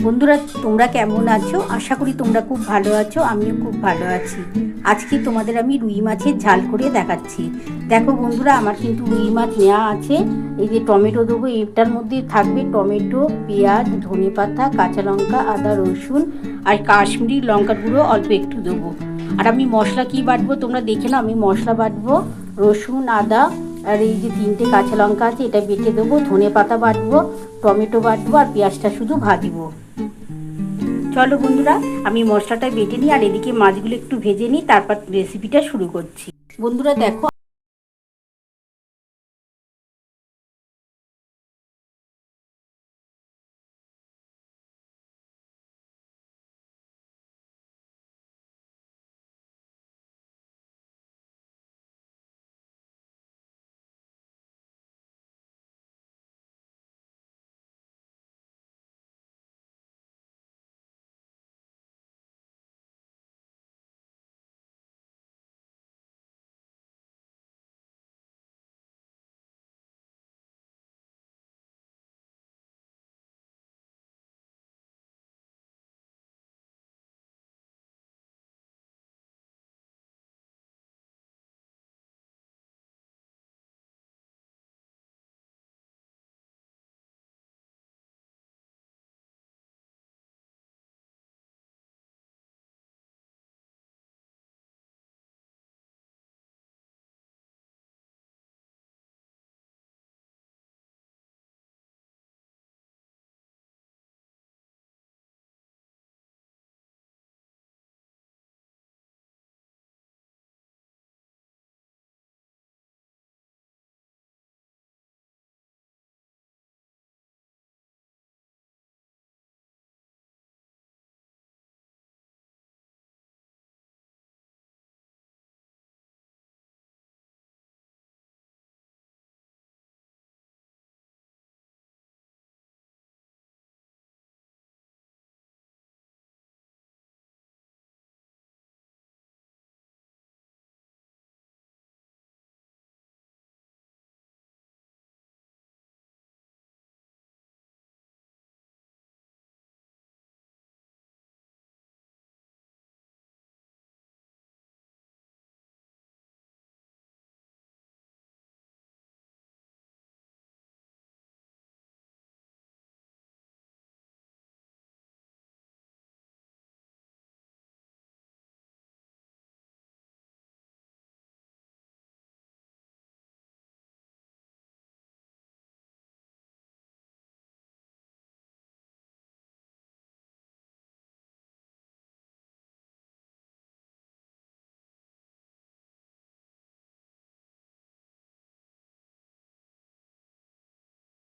বন্ধুরা, তোমরা কেমন আছো? আশা করি তোমরা খুব ভালো আছো। আমিও খুব ভালো আছি। আজকে তোমাদের আমি রুই মাছের ঝাল করে দেখাচ্ছি। দেখো বন্ধুরা, আমার কিন্তু রুই মাছ নেওয়া আছে। এই যে টমেটো দেবো, এটার মধ্যে থাকবে টমেটো, পেঁয়াজ, ধনেপাতা, কাঁচা লঙ্কা, আদা, রসুন আর কাশ্মীরি লঙ্কার গুঁড়ো অল্প একটু দেবো। আর আমি মশলা কি বাটবো তোমরা দেখে নাও। আমি মশলা বাটবো রসুন, আদা আর এই যে 3টে কাঁচা লঙ্কা আছে, এটা বেটে দেবো। ধনেপাতা বাটবো, টমেটো বাটবো আর পেঁয়াজটা শুধু ভাজবো। চলো বন্ধুরা, আমি মশলাটা বেটে নিই আর এদিকে মাছগুলো একটু ভেজে নিই, তারপর রেসিপিটা শুরু করছি। বন্ধুরা দেখো,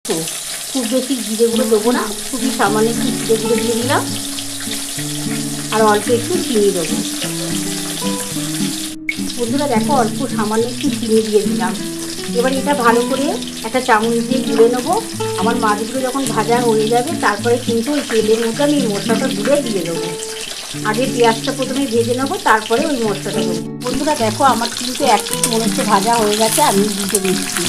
তো খুব বেশি জিরে গুঁড়ো দেবো না, খুবই সামান্য একটু জিরে গুঁড়ো দিয়ে দিলাম আর অল্প একটু চিনি দেবো। বন্ধুরা দেখো, অল্প সামান্য একটু চিনি দিয়ে দিলাম। এবার এটা ভালো করে একটা চামচ দিয়ে গুলে নেবো। আমার মাছগুলো যখন ভাজা হয়ে যাবে, তারপরে কিন্তু ওই তেলের মধ্যে আমি এই মশলাটা গুলে দিয়ে দেবো। আগে পেঁয়াজটা প্রথমে ভেজে নেবো, তারপরে ওই মশলাটা দেবো। বন্ধুরা দেখো, আমার কিন্তু এক পিঠ মনে হচ্ছে ভাজা হয়ে গেছে, আমি দিতে দিচ্ছি।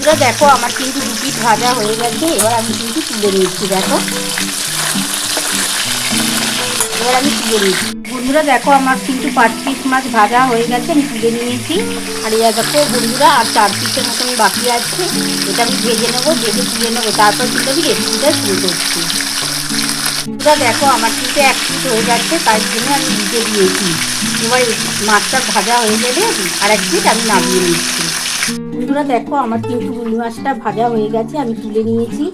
বন্ধুরা দেখো, আমার কিন্তু 2 পিঠ ভাজা হয়ে গেছে। এবার আমি কিন্তু তুলে নিচ্ছি। দেখো, এবার আমি তুলে নিচ্ছি। বন্ধুরা দেখো, আমার কিন্তু 5 পিস মাছ ভাজা হয়ে গেছে, আমি তুলে নিয়েছি। আর এই দেখো বন্ধুরা, আর 4 পিসের মতন বাকি আছে। এটা আমি ভেজে নেবো, ভেজে তুলে নেবো, তারপর কিন্তু আমি রেসিপিটা শুরু করছি। বন্ধুরা দেখো, আমার কিন্তু 1 পিস হয়ে যাচ্ছে, তাই জন্য আমি ভিজে দিয়েছি। এবার মাছটা ভাজা হয়ে যাবে, আর 1 পিস আমি নামিয়ে নিচ্ছি। বন্ধুরা দেখো, আমার কিন্তু রুই মাছটা ভাজা হয়ে গেছে, আমি তুলে নিয়েছি।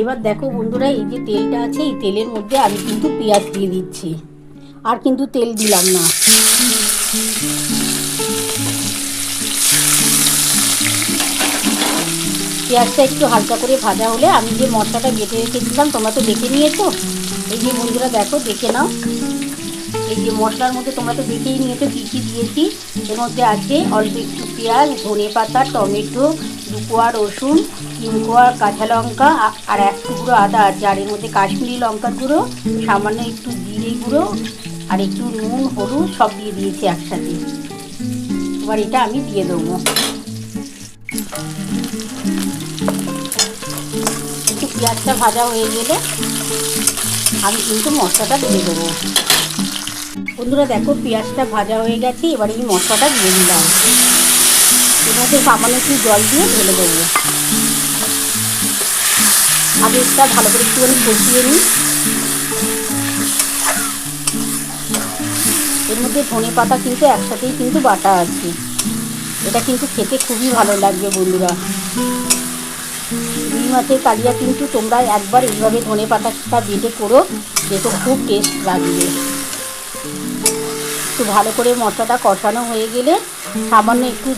এবার দেখো বন্ধুরা, এই যে তেলটা আছে, এই তেলের মধ্যে আমি কিন্তু পেঁয়াজ দিয়ে দিচ্ছি। আর কিন্তু তেল দিলাম না। পেঁয়াজটা একটু হালকা করে ভাজা হলে আমি যে মশলাটা বেটে রেখেছিলাম, তোমরা তো দেখে নিয়েছো। এই যে বন্ধুরা দেখো, দেখে নাও। এই যে মশলার মধ্যে তোমরা তো দেখেই নিয়েছো কী কী দিয়েছি। এর মধ্যে আছে অল্প একটু পেঁয়াজ, ধনেপাতা, টমেটো, 2 কোয়া রসুন, 3 কোয়া কাঁচা লঙ্কা আর 1 টুকরো আদা আছে। আর এর মধ্যে কাশ্মীরি লঙ্কার গুঁড়ো, সামান্য একটু জিরে গুঁড়ো আর একটু নুন হলুদ সব দিয়ে দিয়েছি একসাথে। এবার এটা আমি দিয়ে দেবো। একটু পেঁয়াজটা ভাজা হয়ে গেলে আমি কিন্তু মশলাটা দিয়ে দেবো। বন্ধুরা দেখো পেঁয়াজটা ভাজা হয়ে গেছে, এবার এই মশলাটা দিয়ে দিলাম। এর মধ্যে সামান্য একটু জল দিয়ে ঢেলে দেবো। আগে এটা ভালো করে একটুখানি কষিয়ে নিই। এর মধ্যে ধনে পাতা কিন্তু একসাথেই কিন্তু বাটা আছে। এটা কিন্তু খেতে খুবই ভালো লাগবে বন্ধুরা। রুই মাছের কালিয়া কিন্তু তোমরা একবার এইভাবে ধনে পাতাটা বেটে করো, দেখো খুব টেস্ট লাগবে। একটু ভালো করে মশলাটা কষানো হয়ে গেলে সামান্য একটু